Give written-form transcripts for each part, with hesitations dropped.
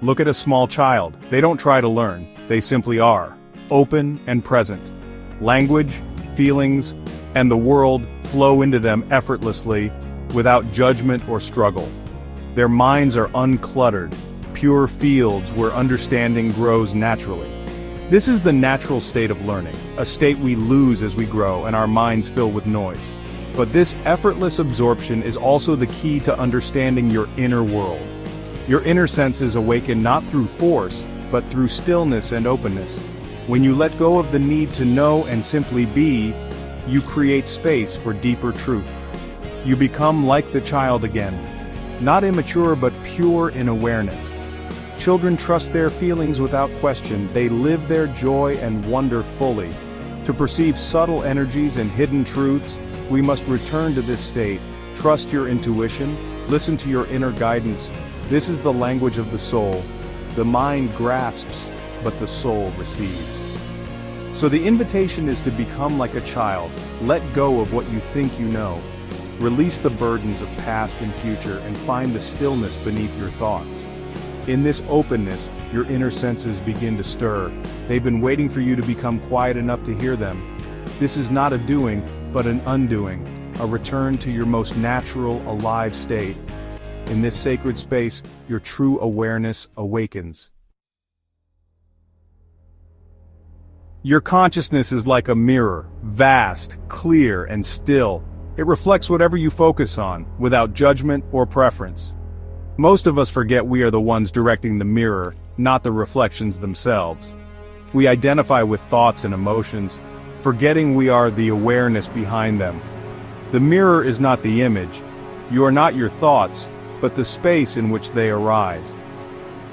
Look at a small child. They don't try to learn, they simply are, open and present. Language, feelings, and the world flow into them effortlessly, without judgment or struggle. Their minds are uncluttered, pure fields where understanding grows naturally. This is the natural state of learning, a state we lose as we grow and our minds fill with noise. But this effortless absorption is also the key to understanding your inner world. Your inner senses awaken not through force, but through stillness and openness. When you let go of the need to know and simply be, you create space for deeper truth. You become like the child again. Not immature but pure in awareness. Children trust their feelings without question. They live their joy and wonder fully. To perceive subtle energies and hidden truths, we must return to this state. Trust your intuition, listen to your inner guidance. This is the language of the soul. The mind grasps, but the soul receives. So the invitation is to become like a child. Let go of what you think you know. Release the burdens of past and future and find the stillness beneath your thoughts. In this openness, your inner senses begin to stir. They've been waiting for you to become quiet enough to hear them. This is not a doing, but an undoing, a return to your most natural, alive state. In this sacred space, your true awareness awakens. Your consciousness is like a mirror, vast, clear, and still. It reflects whatever you focus on, without judgment or preference. Most of us forget we are the ones directing the mirror, not the reflections themselves. We identify with thoughts and emotions, forgetting we are the awareness behind them. The mirror is not the image. You are not your thoughts, but the space in which they arise.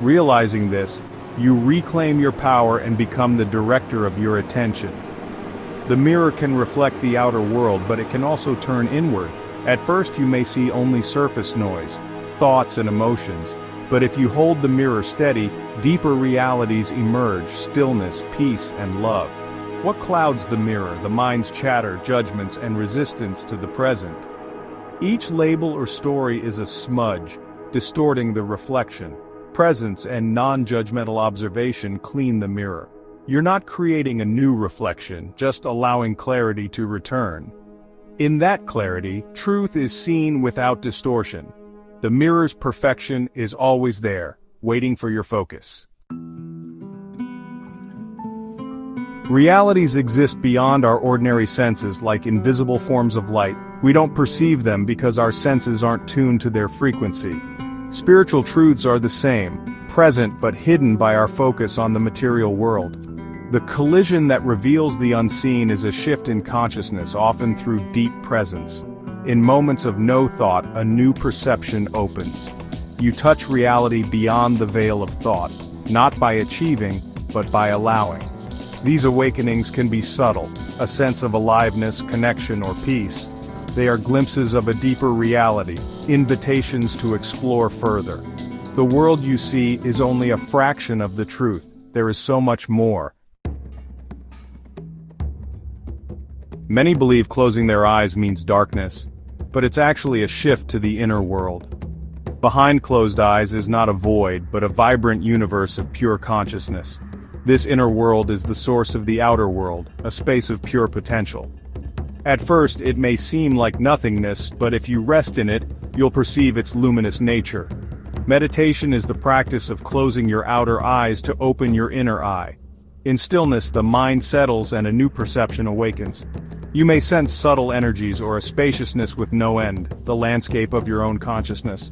Realizing this, you reclaim your power and become the director of your attention. The mirror can reflect the outer world, but it can also turn inward. At first you may see only surface noise, thoughts and emotions, but if you hold the mirror steady, deeper realities emerge: stillness, peace, and love. What clouds the mirror? The mind's chatter, judgments, and resistance to the present. Each label or story is a smudge, distorting the reflection. Presence and non-judgmental observation clean the mirror. You're not creating a new reflection, just allowing clarity to return. In that clarity, truth is seen without distortion. The mirror's perfection is always there, waiting for your focus. Realities exist beyond our ordinary senses, like invisible forms of light. We don't perceive them because our senses aren't tuned to their frequency. Spiritual truths are the same, present but hidden by our focus on the material world. The collision that reveals the unseen is a shift in consciousness, often through deep presence. In moments of no thought, a new perception opens. You touch reality beyond the veil of thought, not by achieving, but by allowing. These awakenings can be subtle, a sense of aliveness, connection, or peace. They are glimpses of a deeper reality, invitations to explore further. The world you see is only a fraction of the truth. There is so much more. Many believe closing their eyes means darkness, but it's actually a shift to the inner world. Behind closed eyes is not a void, but a vibrant universe of pure consciousness. This inner world is the source of the outer world, a space of pure potential. At first, it may seem like nothingness, but if you rest in it, you'll perceive its luminous nature. Meditation is the practice of closing your outer eyes to open your inner eye. In stillness, the mind settles and a new perception awakens. You may sense subtle energies or a spaciousness with no end, the landscape of your own consciousness.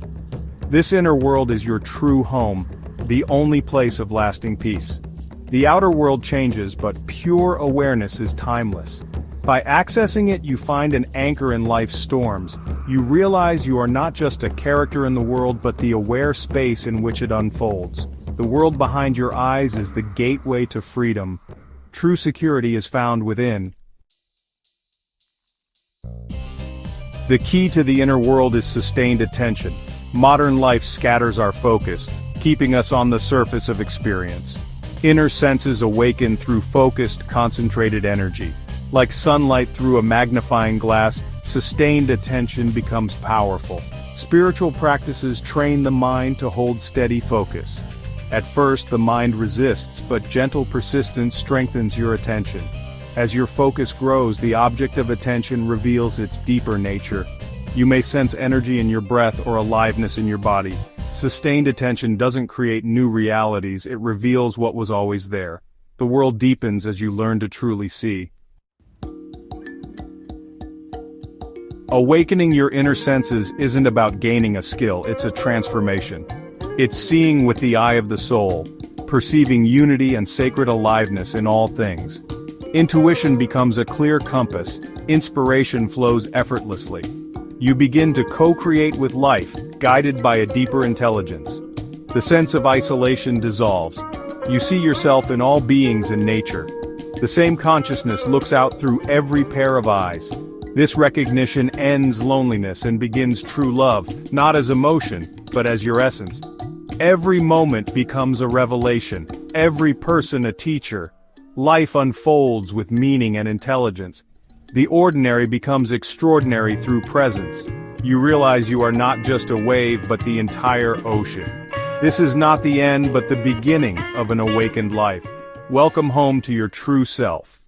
This inner world is your true home, the only place of lasting peace. The outer world changes, but pure awareness is timeless. By accessing it, you find an anchor in life's storms. You realize you are not just a character in the world, but the aware space in which it unfolds. The world behind your eyes is the gateway to freedom. True security is found within. The key to the inner world is sustained attention. Modern life scatters our focus, keeping us on the surface of experience. Inner senses awaken through focused, concentrated energy. Like sunlight through a magnifying glass, sustained attention becomes powerful. Spiritual practices train the mind to hold steady focus. At first, the mind resists, but gentle persistence strengthens your attention. As your focus grows, the object of attention reveals its deeper nature. You may sense energy in your breath or aliveness in your body. Sustained attention doesn't create new realities, it reveals what was always there. The world deepens as you learn to truly see. Awakening your inner senses isn't about gaining a skill, it's a transformation. It's seeing with the eye of the soul, perceiving unity and sacred aliveness in all things. Intuition becomes a clear compass, inspiration flows effortlessly. You begin to co-create with life, guided by a deeper intelligence. The sense of isolation dissolves. You see yourself in all beings in nature. The same consciousness looks out through every pair of eyes. This recognition ends loneliness and begins true love, not as emotion, but as your essence. Every moment becomes a revelation, every person a teacher. Life unfolds with meaning and intelligence. The ordinary becomes extraordinary through presence. You realize you are not just a wave but the entire ocean. This is not the end but the beginning of an awakened life. Welcome home to your true self.